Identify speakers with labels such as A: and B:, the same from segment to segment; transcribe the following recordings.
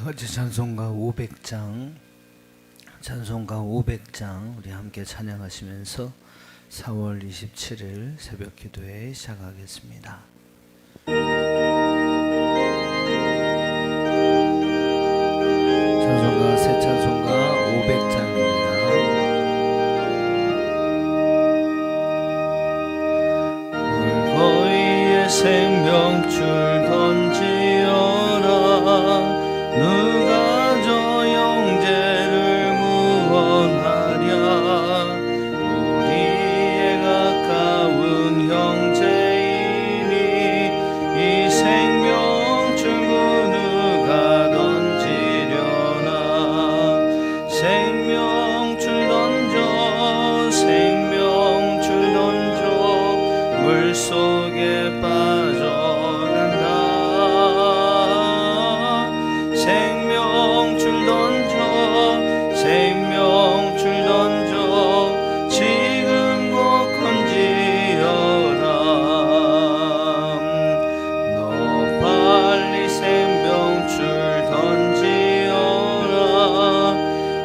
A: 어제 찬송가 500장 우리 함께 찬양하시면서 4월 27일 새벽 기도회 시작하겠습니다. 새 찬송가 500장입니다. 물거위에 생명줄 던지어라. 누가 저 영재를 구원하랴. 우리의 가까운 형제이니 이 생명줄 누가 던지려나. 생명줄 던져 물속에 빠져간다. 생명줄 던져 지금 곧 건지어라. 너 빨리 생명줄 던지어라.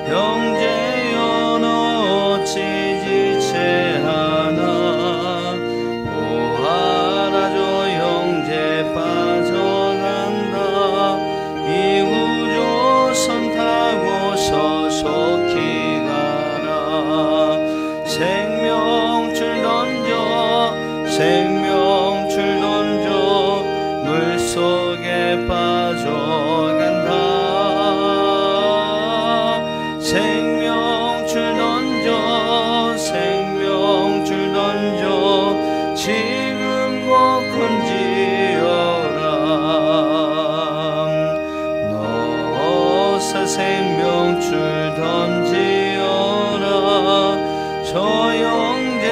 A: 형제여 너 어찌 지체하나. 보아라 저 형제 빠져간다. 이 구조선 타고 서속히 가라. 생명줄 던져 물속에 빠져간다. 생명줄 던져 지금 곧 건지어라. 너 어서 생명줄 던지어라. 저 형제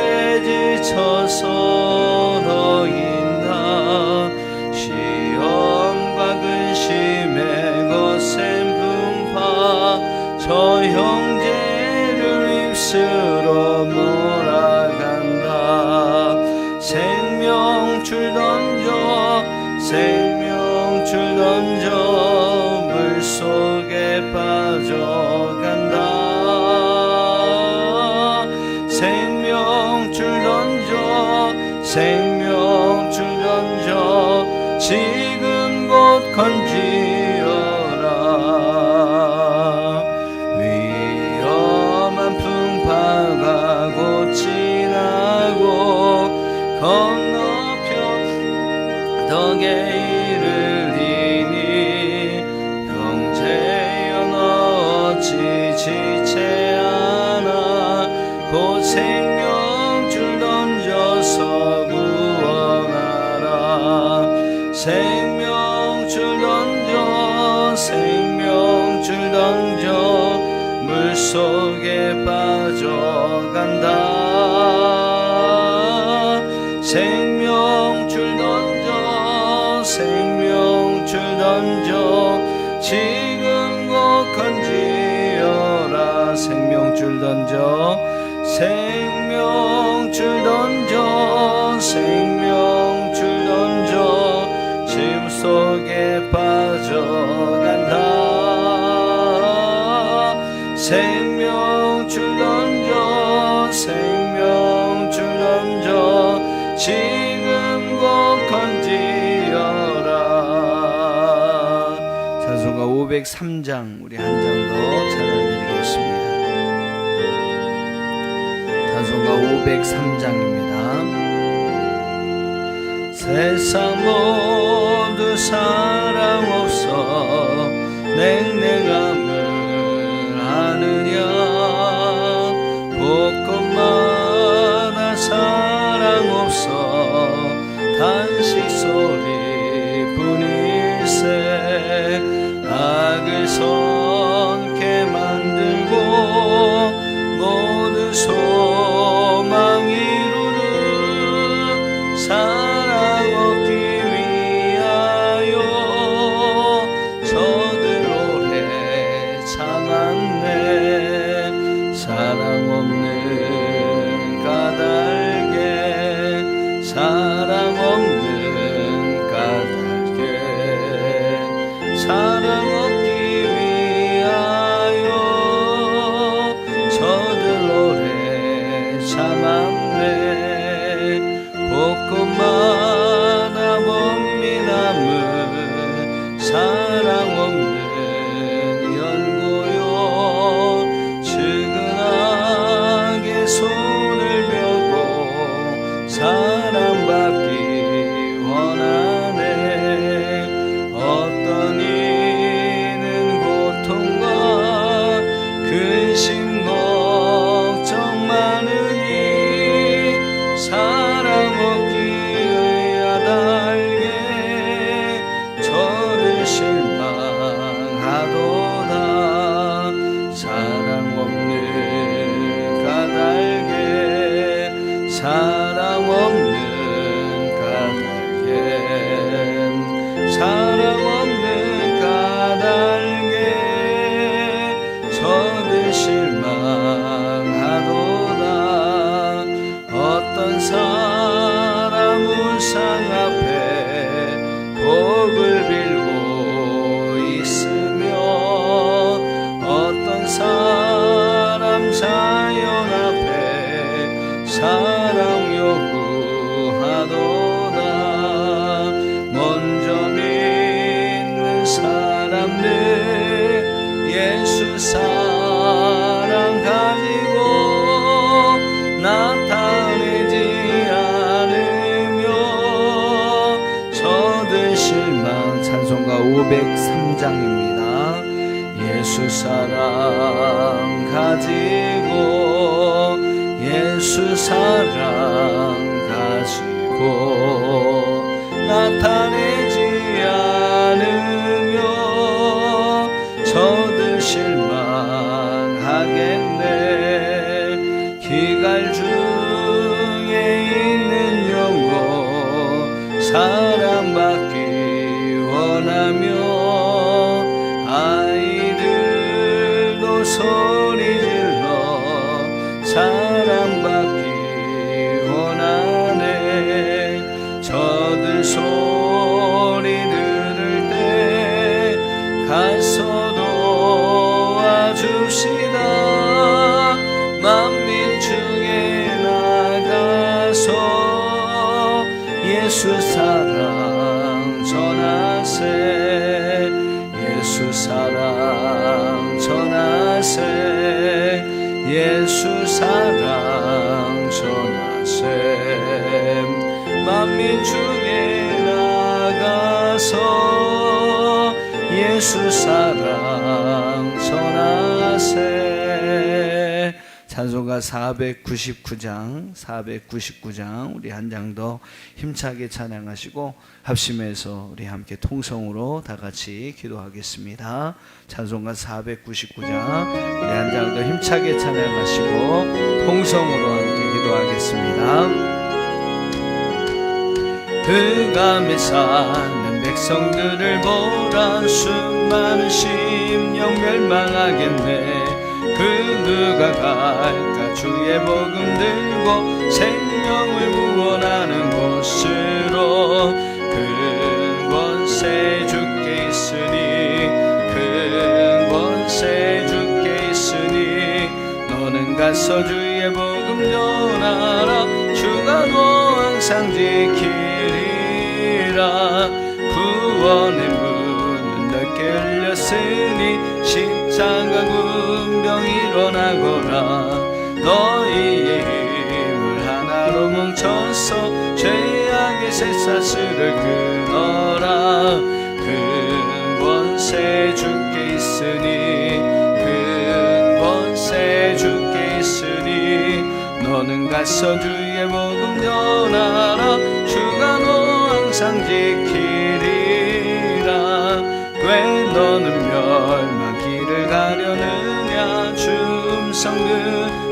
A: 지쳐서 더인다. 시험과 근심에 거센 풍파 저 형제를 입술로 몰아간다. 생명줄 던져 물속에 빠져간다. 생명줄 던져 지금 곧 건지어라. 위험한 풍파가 곧 지나고 건너편 덕에 이르리니. 형제여 너 어찌 지체하나. 곧 생명줄 던져서 구원하라. 생명줄 던져 물속에 빠져간다. 생명줄 던져 지금 곧 건지어라. 생명줄 던져 짐 속에 빠져간다. 생명줄 던져 지금 곧 건지어라. 찬송가 503장 우리 한 장 더 찬양드리겠습니다. 찬송가 503장입니다. 세상 모두 사랑 없어 냉랭함을 아느냐. 곳곳마다 사랑 없어 단식 소리뿐일세. 악을 선케 만들고 모든 소망 이루는 사랑 얻기 위하여 저들 오래 저들 실망하도다. 어떤 사람 우상 앞에 복을 빌고 있으며 어떤 사람 자연 앞에 사랑 요구하도다. 먼저 믿는 사람들 예수 사랑 가지고 나타내지 않으며 저들 실망. 찬송가 503장입니다. 예수 사랑 가지고 예수 사랑 가지고 나타내지 않으며 저들 실망하겠네. 기갈 중에 있는 영혼 사랑받기 원하며 아이들도 소리 질러 사랑받기 원하네. 저들 소리 들을 때 가서 도와줍시다. 만민 중에 나가서 예수 사랑 전하세. 예수 사랑 전하세. 예수 사랑 전하세. 만민 중에 나가서 예수 사랑 전하세. 찬송가 499장 우리 한 장 더 힘차게 찬양하시고 합심해서 우리 함께 통성으로 다 같이 기도하겠습니다. 찬송가 499장 우리 한 장 더 힘차게 찬양하시고 통성으로 함께 기도하겠습니다. 흑암에 사는 백성들을 보라. 수많은 심령 멸망하겠네. 그 누가 갈까. 주의 복음 들고 생명을 구원하는 곳으로. 큰 권세 주께 있으니 큰 권세 주께 있으니 너는 가서 주의 복음 전하라. 주가 너 항상 지키리라. 구원의 문은 넓게 열렸으니 십자가 군병 일어나거라. 너희의 힘을 하나로 뭉쳐서 죄악의 쇠사슬을 끊어라. 큰 권세 주께 있으니 큰 권세 주께 있으니 너는 가서 주의 복음 전하라. 주가 너 항상 지키리라. 왜 너는 멸망길을 가려느냐. 줌성들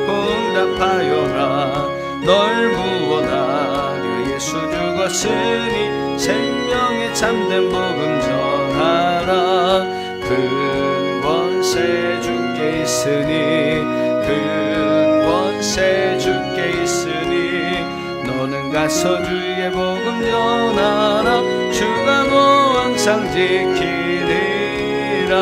A: 응답하여라. 널 구원하려 예수 죽었으니 생명의 참된 복음 전하라. 큰 권세 주께 있으니 큰 권세 주께 있으니 너는 가서 주의 복음 전하라. 주가 너 항상 지키리라.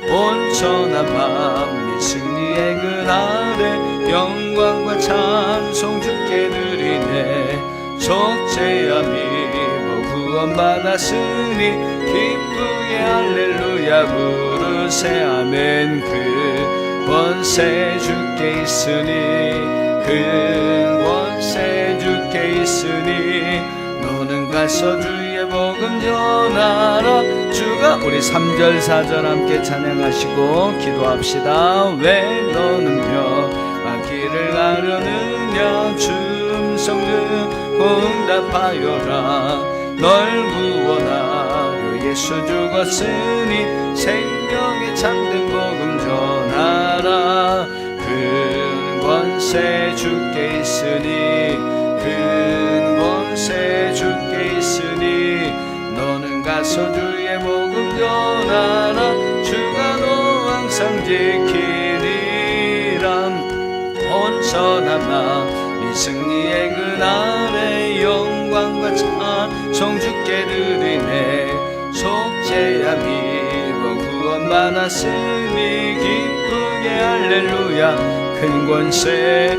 A: 온전한 만민 승리의 그날에 영광과 찬송 주께 드리네. 속죄함 입어 구원받았으니 기쁘게 할렐루야 부르세. 아멘. 그 권세 주께 있으니 큰 권세 주께 있으니 너는 가서 주의 복음 전하라. 주가 우리 3절 4절 함께 찬양하시고 기도합시다. 왜 너는 멸망길을 가려느냐. 줌성들 응답하여라. 널 구원하려 예수 죽었으니 생명의 참된 복음 전하라. 큰 권세 주께 있으니 큰 권세 주께 있으니 너는 가서 주의 복음 전하라. 주가 너 항상 지키 벗어나마 이 승리의 그날의 영광과 찬송 주께 드리네. 속죄야 믿고 구원받았으니 기쁘게 할렐루야. 큰 권세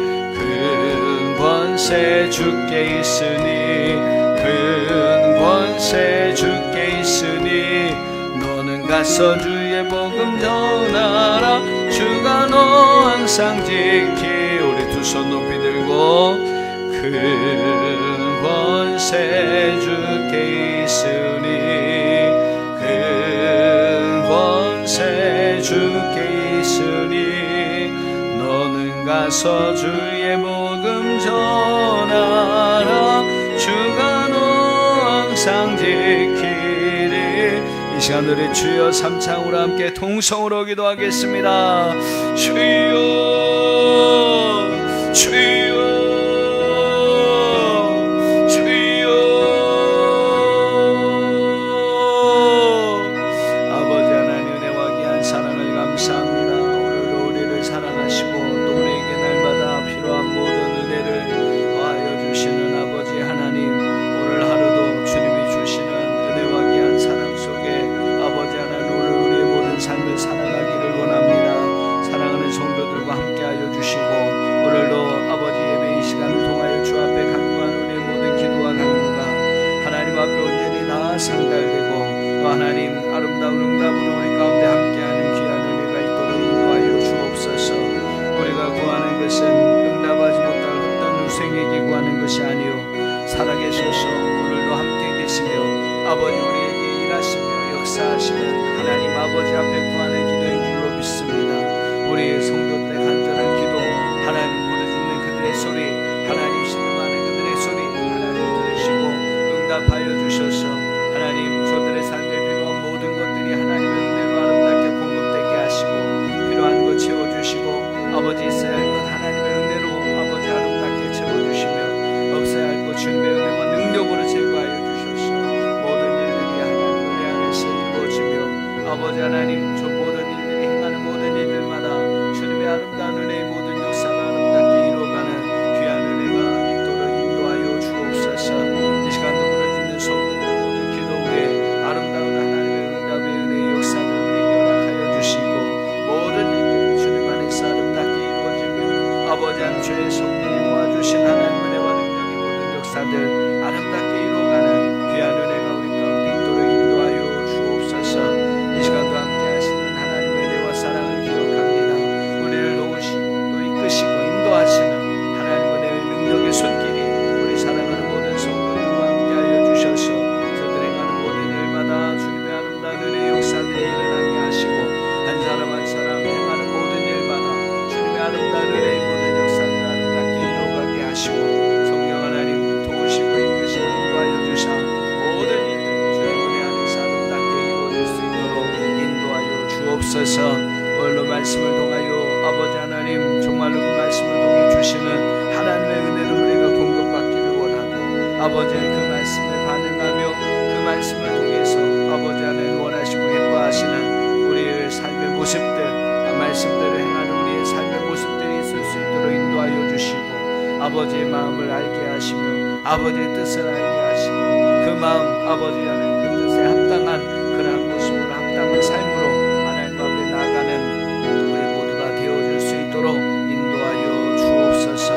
A: 주께 있으니 큰 권세 주께 있으니 너는 가서 주의 복음 전하라. 주가 너 항상 지키. 우리 두 손 높이 들고 큰 권세 주께 있으니 큰 권세 주께 있으니 너는 가서 주의 복음 전하라. 주가 너 항상 지키리. 이 시간 우리 주여 삼창으로 함께 통성으로 기도하겠습니다. 주여 주여 주여. 아버지 하나님 은혜와 귀한 사랑을 감사합니다. 오늘도 우리를 사랑하시고 또 우리에게 날마다 필요한 모든 은혜를 더하여 주시는 아버지 하나님, 오늘 하루도 주님이 주시는 은혜와 귀한 사랑 속에 아버지 하나님 오늘 우리의 모든 삶을 살아가기를 원합니다. 사랑하는 성도들과 함께하여 주시고 오늘도 아버지 예배 이 시간을 통하여 주 앞에 간구한 우리의 모든 기도와 간구가 하나님 앞에 온전히 다 상달되고 또 하나님 아름다운 응답으로 우리 가운데 함께하는 귀한 은혜가 있도록 인도하여 주옵소서. 우리가 구하는 것은 응답하지 못할 헛된 누생에게 구하는 것이 아니요 살아계셔서 오늘도 함께 계시며 아버지 우리에게 일하시며 역사하시는 하나님 아버지 앞에 구하는 기도인 줄로 믿습니다. 우리 성도들의 간절한 기도 하나님 부르짖는 그들의 소리 하나님 신음하는 그들의 소리 하나님 들으시고 응답하여 주셔서 하나님 저들의 삶에 필요한 모든 것들이 하나님의 은혜로 아름답게 공급되게 하시고 필요한 것 채워주시고 아버지 있어야 할 것 하나님의 은혜로 아버지 아름답게 채워주시며 없어야 할 것 주님의 은혜와 능력으로 제거하여 주셔서 모든 일들이 하나님 은혜 안에서 이루어지며 아버지 하나님 저 모든 일들이 행하는 모든 일들마다 주님의 아름다운 은혜의 모든 역사가 아름답게 이루어가는 귀한 은혜가 있도록 인도하여 주옵소서. 이 시간도 부르짖는 성도들의 모든 기도 후에 아름다운 하나님의 응답의 은혜의 역사를 우리에게 허락하여 주시고 모든 일들이 주님 안에서 아름답게 이루어지며 아버지 하나님 주의 성령이 도와주신 하나님 은혜와 능력의 모든 역사들 아름답게 이루어가는 귀한 은혜가 우리 가운데 있도록 인도하여 주옵소서. 이 시간도 함께 하시는 하나님의 은혜와 사랑을 기억합니다. 우리를 도우시고 또 이끄시고 인도하시는 하나님 은혜의 능력의 손길이 우리 사랑하는 모든 성도들과 함께하여 주셔서 저들의 가는 모든 일마다 주님의 아름다운 은혜의 역사들이 일어나게 하시고 한 사람 한 사람 행하는 모든 일마다 주님의 아름다운 은혜의 모든 역사들을 아름답게 이루어가게 하시고 성령 하나님 도우시고 이끄시고 인도하여 주사 모든 일들 주의 은혜 안에서 아름답게 이루어질 수 있도록 인도하여 주옵소서. 오늘도 말씀을 통하여 아버지 하나님 정말로 그 말씀을 통해 주시는 하나님의 은혜를 우리가 공급받기를 원하고 아버지의 그 말씀에 반응하며 그 말씀을 통해서 아버지 하나님 원하시고 예뻐하시는 우리의 삶의 모습들 말씀대로 행하는 우리의 삶의 모습들이 있을 수 있도록 인도하여 주시고 아버지의 마음을 알게 하시며 아버지의 뜻을 알게 하시고 그 마음 아버지 하나님 그 뜻에 합당한 그러한 모습으로 합당한 삶으로 하나님 앞에 나아가는 우리 모두가 되어줄 수 있도록 인도하여 주옵소서.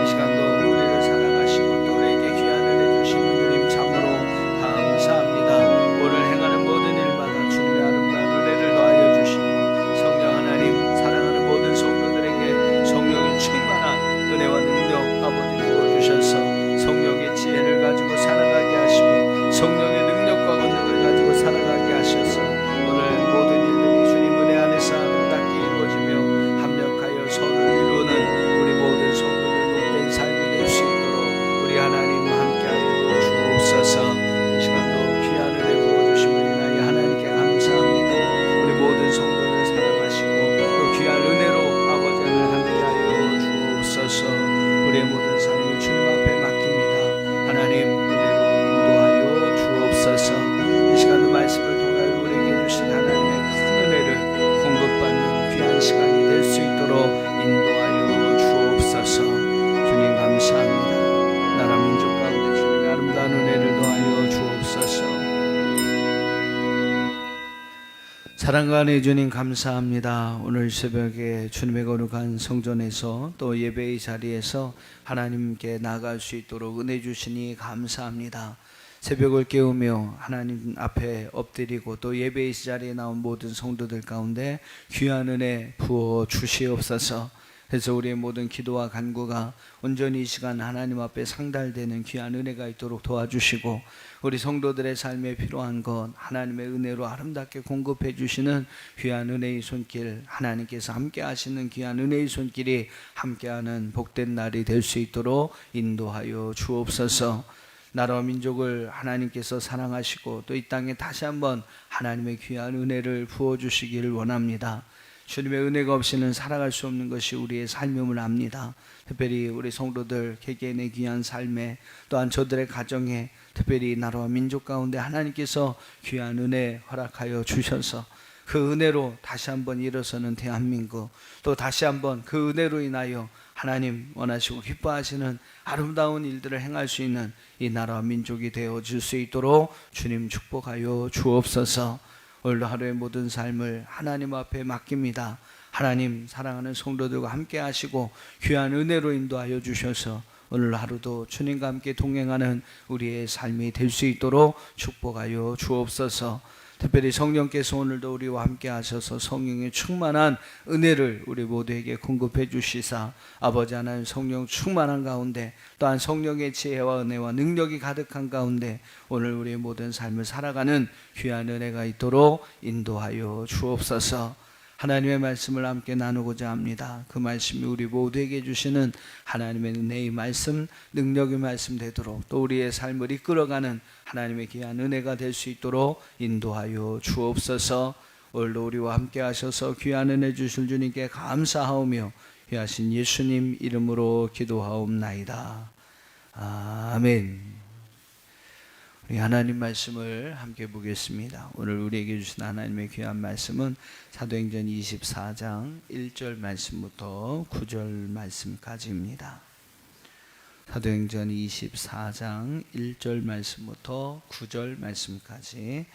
A: 이 시간도 우리를 사랑하시고 또 우리에게 귀한 은혜 주시는 주님 참으로 감사합니다. 오늘 행하는 모든 일마다 주님의 아름다운 은혜를 더하여 주시고 성령 하나님 사랑하는 모든 성도들에게 성령의 충만한 은혜와 능력 아버지 부어주셔서 성령의 지혜를 가지고 살아가게 하시고 성령의 능력과 권능을 가지고 살아가게 사랑하는 주님 감사합니다. 오늘 새벽에 주님의 거룩한 성전에서 또 예배의 자리에서 하나님께 나갈 수 있도록 은혜 주시니 감사합니다. 새벽을 깨우며 하나님 앞에 엎드리고 또 예배의 자리에 나온 모든 성도들 가운데 귀한 은혜 부어 주시옵소서. 그래서 우리의 모든 기도와 간구가 온전히 이 시간 하나님 앞에 상달되는 귀한 은혜가 있도록 도와주시고, 우리 성도들의 삶에 필요한 것 하나님의 은혜로 아름답게 공급해 주시는 귀한 은혜의 손길, 하나님께서 함께 하시는 귀한 은혜의 손길이 함께하는 복된 날이 될 수 있도록 인도하여 주옵소서. 나라와 민족을 하나님께서 사랑하시고 또 이 땅에 다시 한번 하나님의 귀한 은혜를 부어주시기를 원합니다. 주님의 은혜가 없이는 살아갈 수 없는 것이 우리의 삶임을 압니다. 특별히 우리 성도들 개개인의 귀한 삶에, 또한 저들의 가정에, 특별히 나라와 민족 가운데 하나님께서 귀한 은혜 허락하여 주셔서 그 은혜로 다시 한번 일어서는 대한민국, 또 다시 한번 그 은혜로 인하여 하나님 원하시고 기뻐하시는 아름다운 일들을 행할 수 있는 이 나라와 민족이 되어질 수 있도록 주님 축복하여 주옵소서. 오늘도 하루의 모든 삶을 하나님 앞에 맡깁니다. 하나님 사랑하는 성도들과 함께 하시고 귀한 은혜로 인도하여 주셔서 오늘 하루도 주님과 함께 동행하는 우리의 삶이 될 수 있도록 축복하여 주옵소서. 특별히 성령께서 오늘도 우리와 함께 하셔서 성령의 충만한 은혜를 우리 모두에게 공급해 주시사, 아버지 하나님 성령 충만한 가운데 또한 성령의 지혜와 은혜와 능력이 가득한 가운데 오늘 우리의 모든 삶을 살아가는 귀한 은혜가 있도록 인도하여 주옵소서. 하나님의 말씀을 함께 나누고자 합니다. 그 말씀이 우리 모두에게 주시는 하나님의 은혜의 말씀, 능력의 말씀 되도록, 또 우리의 삶을 이끌어가는 하나님의 귀한 은혜가 될 수 있도록 인도하여 주옵소서. 오늘도 우리와 함께 하셔서 귀한 은혜 주실 주님께 감사하오며 귀하신 예수님 이름으로 기도하옵나이다. 아멘. 우리 하나님 말씀을 함께 보겠습니다. 오늘 우리에게 주신 하나님의 귀한 말씀은 사도행전 24장 1절 말씀부터 9절 말씀까지입니다. 사도행전 24장 1절 말씀부터 9절 말씀까지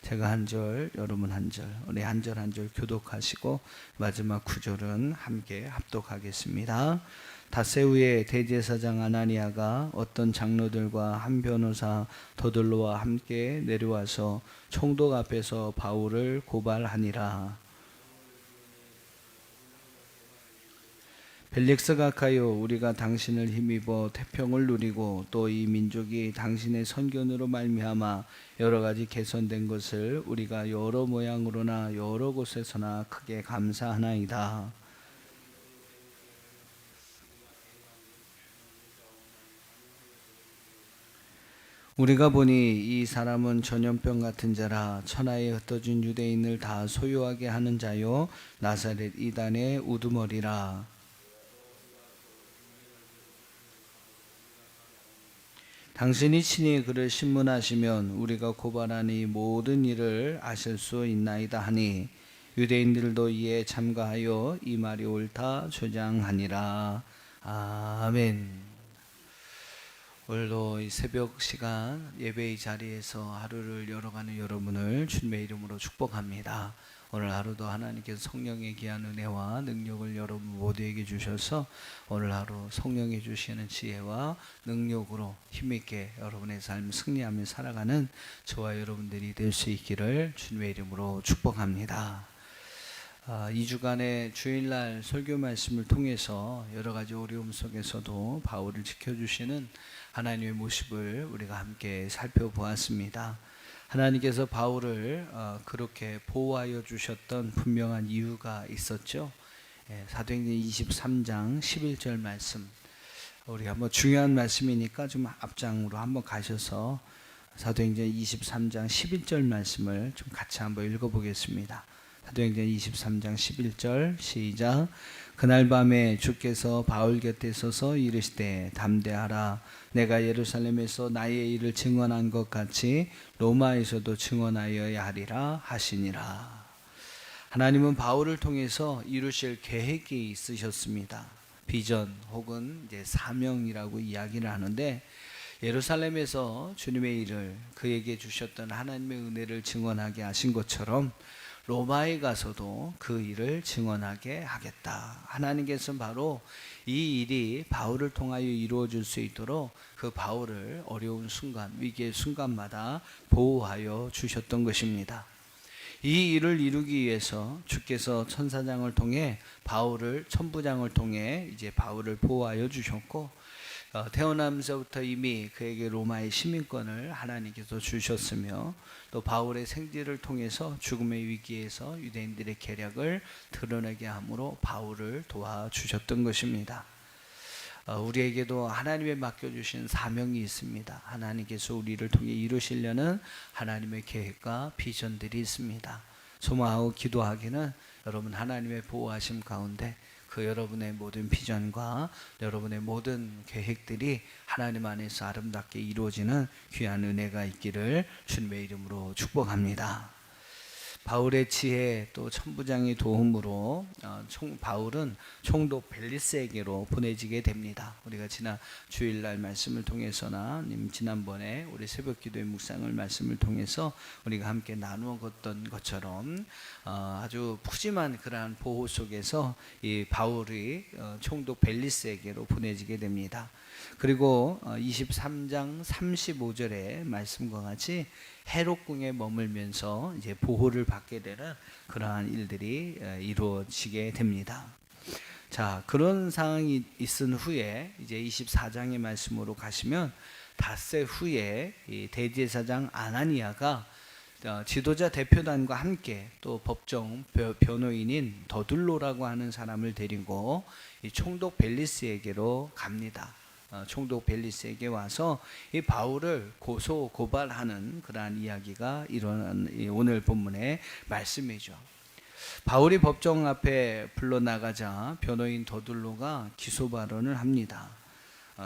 A: 제가 한 절, 여러분 한 절, 우리 한 절 한 절 교독하시고 마지막 9절은 함께 합독하겠습니다. 닷새후에 대제사장 아나니아가 어떤 장로들과 한 변호사 더들로와 함께 내려와서 총독 앞에서 바울을 고발하니라. 벨릭스가 가요, 우리가 당신을 힘입어 태평을 누리고 또 이 민족이 당신의 선견으로 말미암아 여러 가지 개선된 것을 우리가 여러 모양으로나 여러 곳에서나 크게 감사하나이다. 우리가 보니 이 사람은 전염병 같은 자라 천하에 흩어진 유대인을 다 소유하게 하는 자요 나사렛 이단의 우두머리라. 당신이 친히 그를 신문하시면 우리가 고발하는 이 모든 일을 아실 수 있나이다 하니 유대인들도 이에 참가하여 이 말이 옳다 주장하니라. 아멘. 오늘도 이 새벽 시간 예배의 자리에서 하루를 열어가는 여러분을 주님의 이름으로 축복합니다. 오늘 하루도 하나님께서 성령의 귀한 은혜와 능력을 여러분 모두에게 주셔서 오늘 하루 성령이 주시는 지혜와 능력으로 힘있게 여러분의 삶을 승리하며 살아가는 저와 여러분들이 될 수 있기를 주님의 이름으로 축복합니다. 2주간의 주일날 설교 말씀을 통해서 여러 가지 어려움 속에서도 바울을 지켜주시는 하나님의 모습을 우리가 함께 살펴보았습니다. 하나님께서 바울을 그렇게 보호하여 주셨던 분명한 이유가 있었죠. 사도행전 23장 11절 말씀, 우리가 뭐 중요한 말씀이니까 좀 앞장으로 한번 가셔서 사도행전 23장 11절 말씀을 좀 같이 한번 읽어보겠습니다. 사도행전 23장 11절 시작. 그날 밤에 주께서 바울 곁에 서서 이르시되 담대하라. 내가 예루살렘에서 나의 일을 증언한 것 같이 로마에서도 증언하여야 하리라 하시니라. 하나님은 바울을 통해서 이루실 계획이 있으셨습니다. 비전 혹은 이제 사명이라고 이야기를 하는데, 예루살렘에서 주님의 일을 그에게 주셨던 하나님의 은혜를 증언하게 하신 것처럼 로마에 가서도 그 일을 증언하게 하겠다. 하나님께서 바로 이 일이 바울을 통하여 이루어질 수 있도록 그 바울을 어려운 순간, 위기의 순간마다 보호하여 주셨던 것입니다. 이 일을 이루기 위해서 주께서 천사장을 통해 바울을, 천부장을 통해 이제 바울을 보호하여 주셨고, 태어나면서부터 이미 그에게 로마의 시민권을 하나님께서 주셨으며, 또 바울의 생지를 통해서 죽음의 위기에서 유대인들의 계략을 드러내게 함으로 바울을 도와주셨던 것입니다. 우리에게도 하나님의 맡겨주신 사명이 있습니다. 하나님께서 우리를 통해 이루시려는 하나님의 계획과 비전들이 있습니다. 소망하고 기도하기는 여러분 하나님의 보호하심 가운데 그 여러분의 모든 비전과 여러분의 모든 계획들이 하나님 안에서 아름답게 이루어지는 귀한 은혜가 있기를 주님의 이름으로 축복합니다. 바울의 지혜 또 천부장의 도움으로 바울은 총독 벨리스에게로 보내지게 됩니다. 우리가 지난 주일날 말씀을 통해서나 지난번에 우리 새벽기도의 묵상을 말씀을 통해서 우리가 함께 나누었던 것처럼 아주 푸짐한 그러한 보호 속에서 이 바울이 총독 벨리스에게로 보내지게 됩니다. 그리고 23장 35절의 말씀과 같이 헤롯궁에 머물면서 이제 보호를 받게 되는 그러한 일들이 이루어지게 됩니다. 자, 그런 상황이 있은 후에 이제 24장의 말씀으로 가시면 닷새 후에 이 대제사장 아나니아가 지도자 대표단과 함께 또 법정 변호인인 더둘로라고 하는 사람을 데리고 이 총독 벨리스에게로 갑니다. 총독 벨리스에게 와서 이 바울을 고발하는 그러한 이야기가 일어난 오늘 본문의 말씀이죠. 바울이 법정 앞에 불러나가자 변호인 더둘로가 기소 발언을 합니다.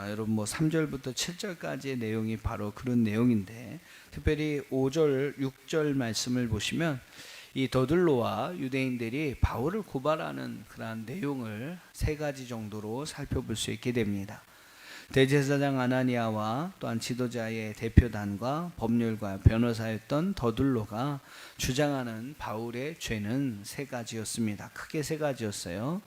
A: 여러분 3절부터 7절까지의 내용이 바로 그런 내용인데, 특별히 5절, 6절 말씀을 보시면 이 더둘로와 유대인들이 바울을 고발하는 그러한 내용을 3가지 정도로 살펴볼 수 있게 됩니다. 대제사장 아나니아와 또한 지도자의 대표단과 법률가 변호사였던 더둘로가 주장하는 바울의 죄는 3가지였습니다. 크게 3가지였어요.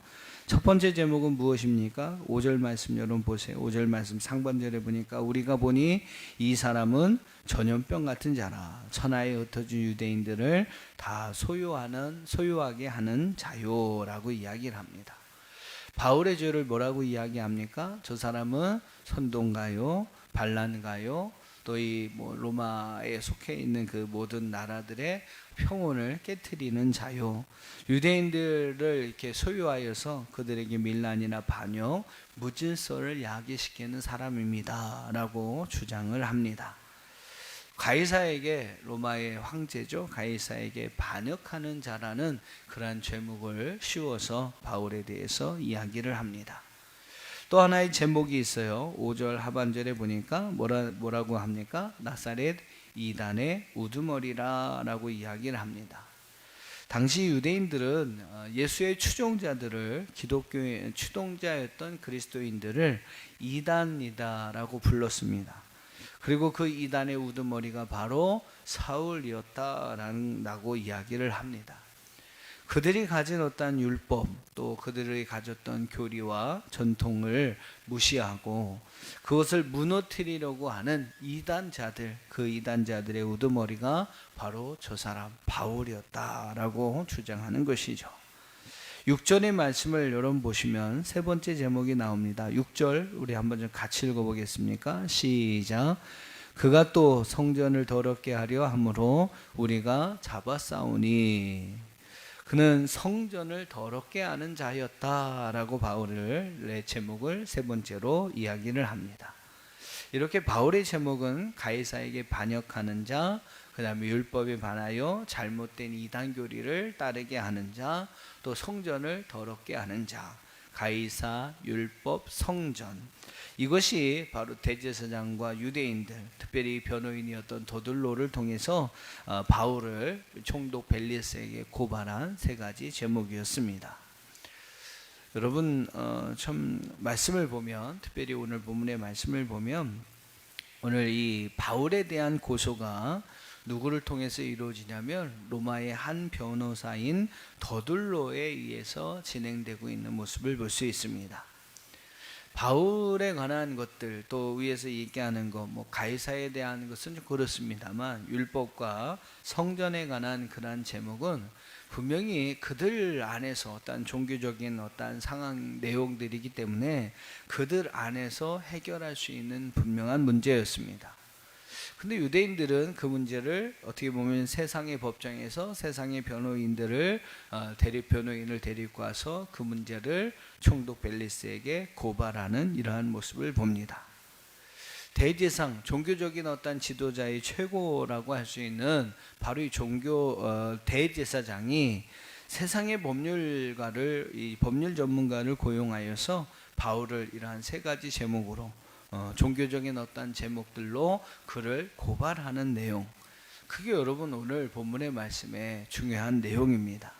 A: 첫 번째 제목은 무엇입니까? 5절 말씀 여러분 보세요. 5절 말씀 상반절에 보니까 우리가 보니 이 사람은 전염병 같은 자라, 천하에 흩어진 유대인들을 다 소유하게 하는 자요라고 이야기를 합니다. 바울의 죄를 뭐라고 이야기합니까? 저 사람은 선동가요, 반란가요, 또 이 로마에 속해 있는 그 모든 나라들의 평온을 깨트리는 자요, 유대인들을 이렇게 소유하여서 그들에게 밀란이나 반역, 무질서를 야기시키는 사람입니다라고 주장을 합니다. 가이사에게, 로마의 황제죠, 가이사에게 반역하는 자라는 그러한 죄목을 씌워서 바울에 대해서 이야기를 합니다. 또 하나의 제목이 있어요. 5절 하반절에 보니까 뭐라고 합니까? 나사렛 이단의 우두머리라 라고 이야기를 합니다. 당시 유대인들은 예수의 추종자들을, 기독교의 추종자였던 그리스도인들을 이단이다라고 불렀습니다. 그리고 그 이단의 우두머리가 바로 사울이었다라고 이야기를 합니다. 그들이 가진 어떤 율법, 또 그들이 가졌던 교리와 전통을 무시하고 그것을 무너뜨리려고 하는 이단자들, 그 이단자들의 우두머리가 바로 저 사람 바울이었다라고 주장하는 것이죠. 6절의 말씀을 여러분 보시면 3번째 제목이 나옵니다. 6절 우리 한번 좀 같이 읽어보겠습니까? 시작. 그가 또 성전을 더럽게 하려 함으로 우리가 잡아싸우니, 그는 성전을 더럽게 하는 자였다라고 바울의 제목을 3번째로 이야기를 합니다. 이렇게 바울의 제목은 가이사에게 반역하는 자, 그 다음에 율법에 반하여 잘못된 이단 교리를 따르게 하는 자, 또 성전을 더럽게 하는 자, 가이사, 율법, 성전, 이것이 바로 대제사장과 유대인들, 특별히 변호인이었던 더둘로를 통해서 바울을 총독 벨리스에게 고발한 3가지 제목이었습니다. 여러분 참 말씀을 보면, 특별히 오늘 본문의 말씀을 보면 오늘 이 바울에 대한 고소가 누구를 통해서 이루어지냐면 로마의 한 변호사인 더둘로에 의해서 진행되고 있는 모습을 볼 수 있습니다. 바울에 관한 것들, 또 위에서 얘기하는 것, 가이사에 대한 것은 좀 그렇습니다만, 율법과 성전에 관한 그러한 제목은 분명히 그들 안에서 어떤 종교적인 어떤 상황 내용들이기 때문에 그들 안에서 해결할 수 있는 분명한 문제였습니다. 근데 유대인들은 그 문제를 어떻게 보면 세상의 법정에서 세상의 변호인을 데리고 와서 그 문제를 총독 벨리스에게 고발하는 이러한 모습을 봅니다. 대제상, 종교적인 어떤 지도자의 최고라고 할 수 있는 바로 이 대제사장이 세상의 법률가를, 이 법률 전문가를 고용하여서 바울을 이러한 세 가지 제목으로 종교적인 어떤 제목들로 그를 고발하는 내용, 그게 여러분 오늘 본문의 말씀에 중요한 내용입니다.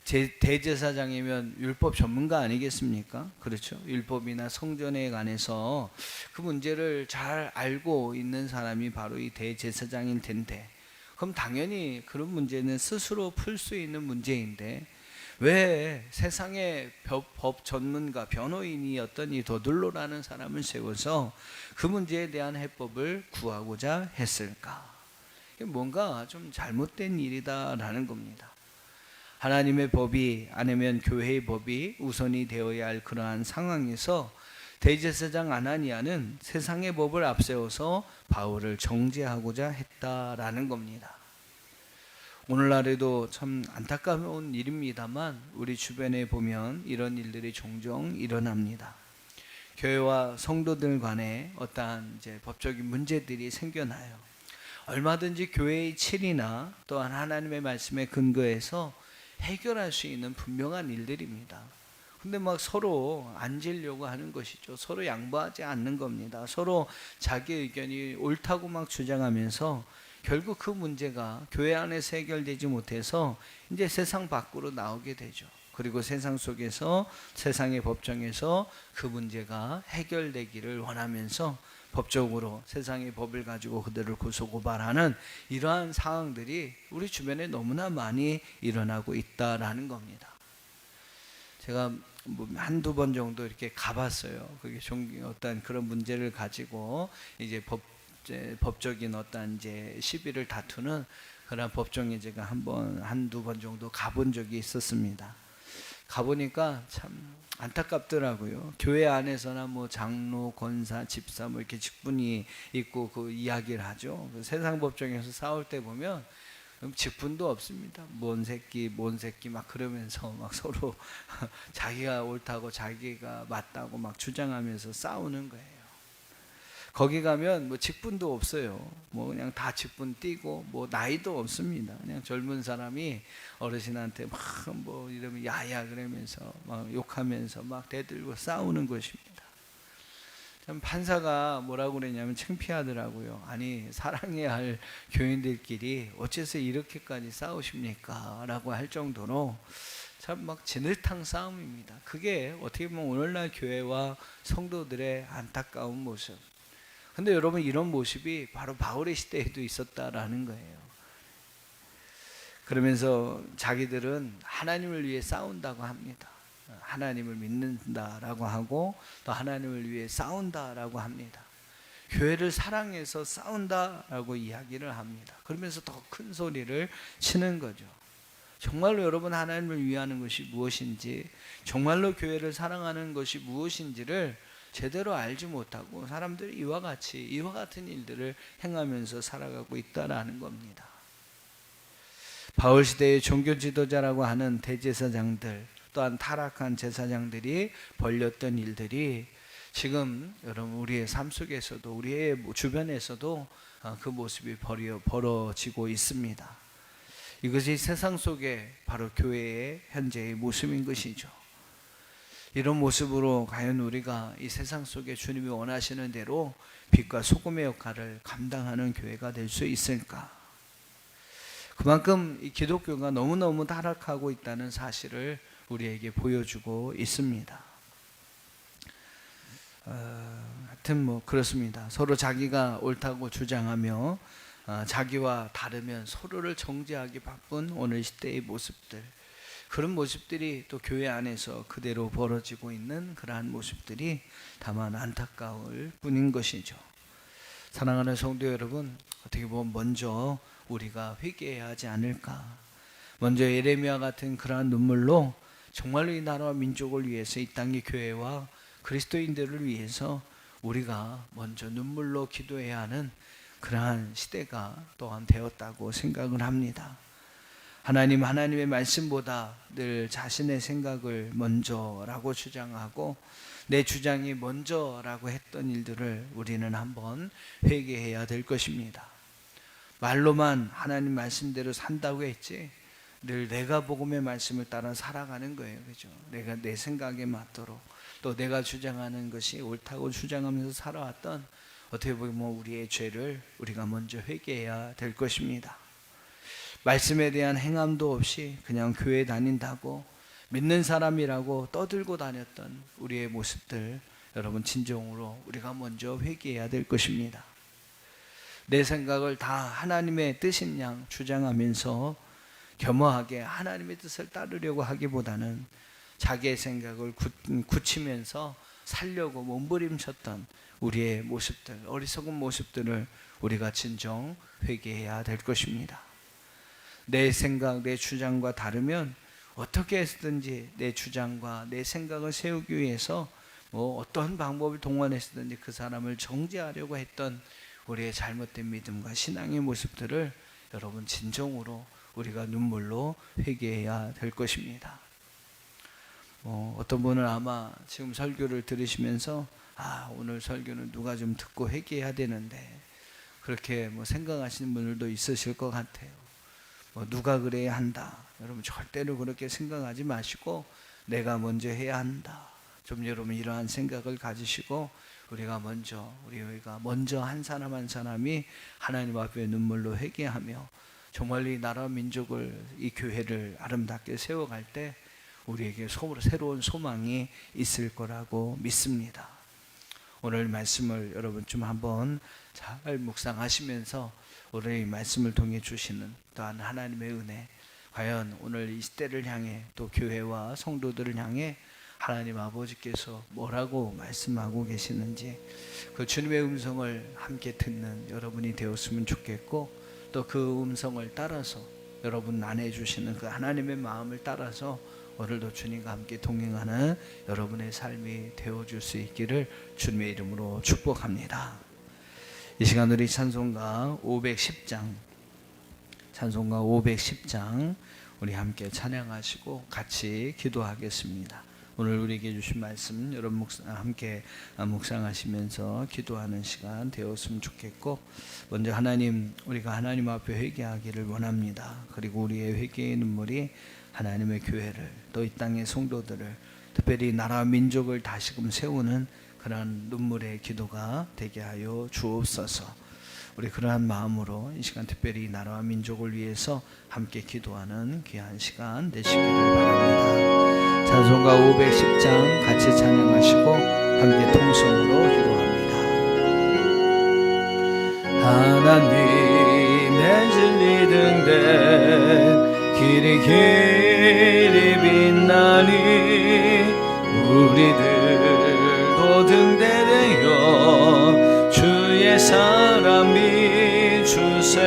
A: 대제사장이면 율법 전문가 아니겠습니까? 그렇죠. 율법이나 성전에 관해서 그 문제를 잘 알고 있는 사람이 바로 이 대제사장일 텐데, 그럼 당연히 그런 문제는 스스로 풀 수 있는 문제인데 왜 세상의 법 전문가, 변호인이었던 이 더둘로라는 사람을 세워서 그 문제에 대한 해법을 구하고자 했을까? 뭔가 좀 잘못된 일이다라는 겁니다. 하나님의 법이 아니면 교회의 법이 우선이 되어야 할 그러한 상황에서 대제사장 아나니아는 세상의 법을 앞세워서 바울을 정죄하고자 했다라는 겁니다. 오늘날에도 참 안타까운 일입니다만 우리 주변에 보면 이런 일들이 종종 일어납니다. 교회와 성도들 간에 어떠한 법적인 문제들이 생겨나요. 얼마든지 교회의 진리나 또한 하나님의 말씀에 근거해서 해결할 수 있는 분명한 일들입니다. 근데 서로 앉으려고 하는 것이죠. 서로 양보하지 않는 겁니다. 서로 자기 의견이 옳다고 주장하면서 결국 그 문제가 교회 안에서 해결되지 못해서 이제 세상 밖으로 나오게 되죠. 그리고 세상 속에서 세상의 법정에서 그 문제가 해결되기를 원하면서 법적으로 세상의 법을 가지고 그들을 고소고발하는 이러한 상황들이 우리 주변에 너무나 많이 일어나고 있다라는 겁니다. 제가 한두 번 정도 이렇게 가봤어요. 그게 어떤 그런 문제를 가지고 이제 법적인 어떤 시비를 다투는 그런 법정에 제가 한두 번 정도 가본 적이 있었습니다. 가보니까 참 안타깝더라고요. 교회 안에서나 장로, 권사, 집사 이렇게 직분이 있고 그 이야기를 하죠. 세상 법정에서 싸울 때 보면 직분도 없습니다. 뭔 새끼 막 그러면서 서로 자기가 옳다고 자기가 맞다고 주장하면서 싸우는 거예요. 거기 가면 직분도 없어요. 그냥 다 직분 띄고 나이도 없습니다. 그냥 젊은 사람이 어르신한테 이러면 야야 그러면서 욕하면서 대들고 싸우는 것입니다. 참 판사가 뭐라고 그랬냐면 창피하더라고요. 아니 사랑해야 할 교인들끼리 어째서 이렇게까지 싸우십니까? 라고 할 정도로 참 진흙탕 싸움입니다. 그게 어떻게 보면 오늘날 교회와 성도들의 안타까운 모습. 근데 여러분 이런 모습이 바로 바울의 시대에도 있었다라는 거예요. 그러면서 자기들은 하나님을 위해 싸운다고 합니다. 하나님을 믿는다라고 하고 또 하나님을 위해 싸운다라고 합니다. 교회를 사랑해서 싸운다라고 이야기를 합니다. 그러면서 더 큰 소리를 치는 거죠. 정말로 여러분 하나님을 위하는 것이 무엇인지, 정말로 교회를 사랑하는 것이 무엇인지를 제대로 알지 못하고 사람들이 이와 같은 일들을 행하면서 살아가고 있다라는 겁니다. 바울 시대의 종교 지도자라고 하는 대제사장들, 또한 타락한 제사장들이 벌였던 일들이 지금 여러분 우리의 삶 속에서도 우리의 주변에서도 그 모습이 벌어지고 있습니다. 이것이 세상 속에 바로 교회의 현재의 모습인 것이죠. 이런 모습으로 과연 우리가 이 세상 속에 주님이 원하시는 대로 빛과 소금의 역할을 감당하는 교회가 될 수 있을까? 그만큼 이 기독교가 너무너무 타락하고 있다는 사실을 우리에게 보여주고 있습니다. 하여튼 그렇습니다. 서로 자기가 옳다고 주장하며 자기와 다르면 서로를 정죄하기 바쁜 오늘 시대의 모습들, 그런 모습들이 또 교회 안에서 그대로 벌어지고 있는 그러한 모습들이 다만 안타까울 뿐인 것이죠. 사랑하는 성도 여러분, 어떻게 보면 먼저 우리가 회개해야 하지 않을까. 먼저 예레미야 같은 그러한 눈물로 정말로 이 나라와 민족을 위해서, 이 땅의 교회와 그리스도인들을 위해서 우리가 먼저 눈물로 기도해야 하는 그러한 시대가 또한 되었다고 생각을 합니다. 하나님의 말씀보다 늘 자신의 생각을 먼저라고 주장하고 내 주장이 먼저라고 했던 일들을 우리는 한번 회개해야 될 것입니다. 말로만 하나님 말씀대로 산다고 했지 늘 내가 복음의 말씀을 따라 살아가는 거예요. 그죠? 내가 내 생각에 맞도록 또 내가 주장하는 것이 옳다고 주장하면서 살아왔던, 어떻게 보면 우리의 죄를 우리가 먼저 회개해야 될 것입니다. 말씀에 대한 행함도 없이 그냥 교회 다닌다고 믿는 사람이라고 떠들고 다녔던 우리의 모습들, 여러분 진정으로 우리가 먼저 회개해야 될 것입니다. 내 생각을 다 하나님의 뜻인 양 주장하면서 겸허하게 하나님의 뜻을 따르려고 하기보다는 자기의 생각을 굳히면서 살려고 몸부림쳤던 우리의 모습들, 어리석은 모습들을 우리가 진정 회개해야 될 것입니다. 내 생각, 내 주장과 다르면 어떻게 해서든지 내 주장과 내 생각을 세우기 위해서 어떤 방법을 동원해서든지 그 사람을 정죄하려고 했던 우리의 잘못된 믿음과 신앙의 모습들을 여러분 진정으로 우리가 눈물로 회개해야 될 것입니다. 어떤 분은 아마 지금 설교를 들으시면서 오늘 설교는 누가 좀 듣고 회개해야 되는데, 그렇게 생각하시는 분들도 있으실 것 같아요. 누가 그래야 한다. 여러분 절대로 그렇게 생각하지 마시고 내가 먼저 해야 한다. 좀 여러분 이러한 생각을 가지시고 우리가 먼저 한 사람 한 사람이 하나님 앞에 눈물로 회개하며 정말 이 나라 민족을, 이 교회를 아름답게 세워갈 때 우리에게 새로운 소망이 있을 거라고 믿습니다. 오늘 말씀을 여러분 좀 한번 잘 묵상하시면서 오늘 이 말씀을 통해 주시는 또한 하나님의 은혜, 과연 오늘 이 시대를 향해 또 교회와 성도들을 향해 하나님 아버지께서 뭐라고 말씀하고 계시는지 그 주님의 음성을 함께 듣는 여러분이 되었으면 좋겠고, 또 그 음성을 따라서 여러분 안에 주시는 그 하나님의 마음을 따라서 오늘도 주님과 함께 동행하는 여러분의 삶이 되어줄 수 있기를 주님의 이름으로 축복합니다. 이 시간 우리 찬송가 510장 우리 함께 찬양하시고 같이 기도하겠습니다. 오늘 우리에게 주신 말씀 여러분 함께 묵상하시면서 기도하는 시간 되었으면 좋겠고, 먼저 우리가 하나님 앞에 회개하기를 원합니다. 그리고 우리의 회개의 눈물이 하나님의 교회를, 또 이 땅의 성도들을, 특별히 나라 민족을 다시금 세우는 그러한 눈물의 기도가 되게 하여 주옵소서. 우리 그러한 마음으로 이 시간 특별히 나라와 민족을 위해서 함께 기도하는 귀한 시간 되시기를 바랍니다. 찬송가 510장 같이 찬양하시고 함께 통성으로 기도합니다. 하나님의 진리 등대 길이 빛나니 우리들도 등대되어 주의 사람이 주세.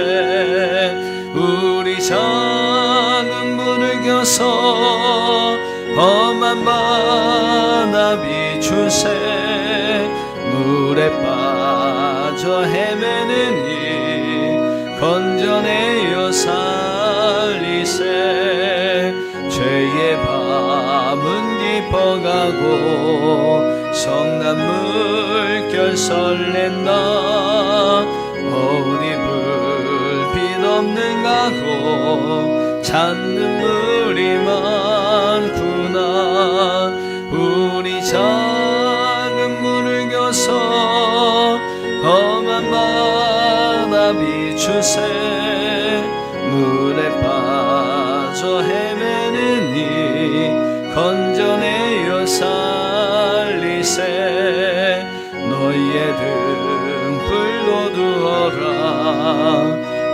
A: 우리 작은 문을 겨서 험한 바다 비추세. 물에 빠져 헤매는 이 건져내어 살리세. 죄의 밤은 깊어가고 성난 물결 설렌다. 어디 불빛 없는가 고 찾는 물이 많구나. 우리 작은 문을 겨서 험한 바다 비추세. 물에 빠져 헤매는 이 건져내어 살리세. 너희의 등불로 두어라.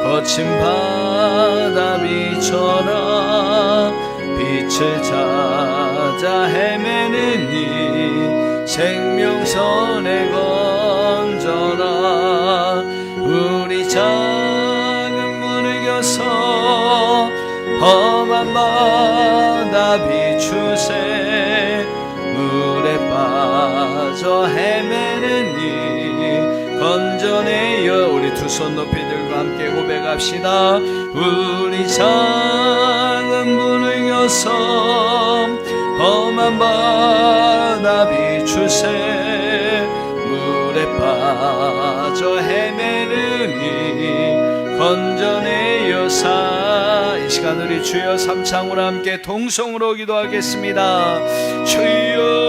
A: 거친 바다 비춰라 빛을 찾아 헤매는 이 생명선에 건져라 우리 작은 문을 겨서 험한 바다 비추세 물에 빠져 헤매는 이 건져내어 우리 두 손 높이 들고 함께 고백합시다. 우리 작은 문을 여서 험한 바다 비추세 물에 빠져 헤매느니 건져내어 이 시간 우리 주여 삼창으로 함께 동성으로 기도하겠습니다. 주여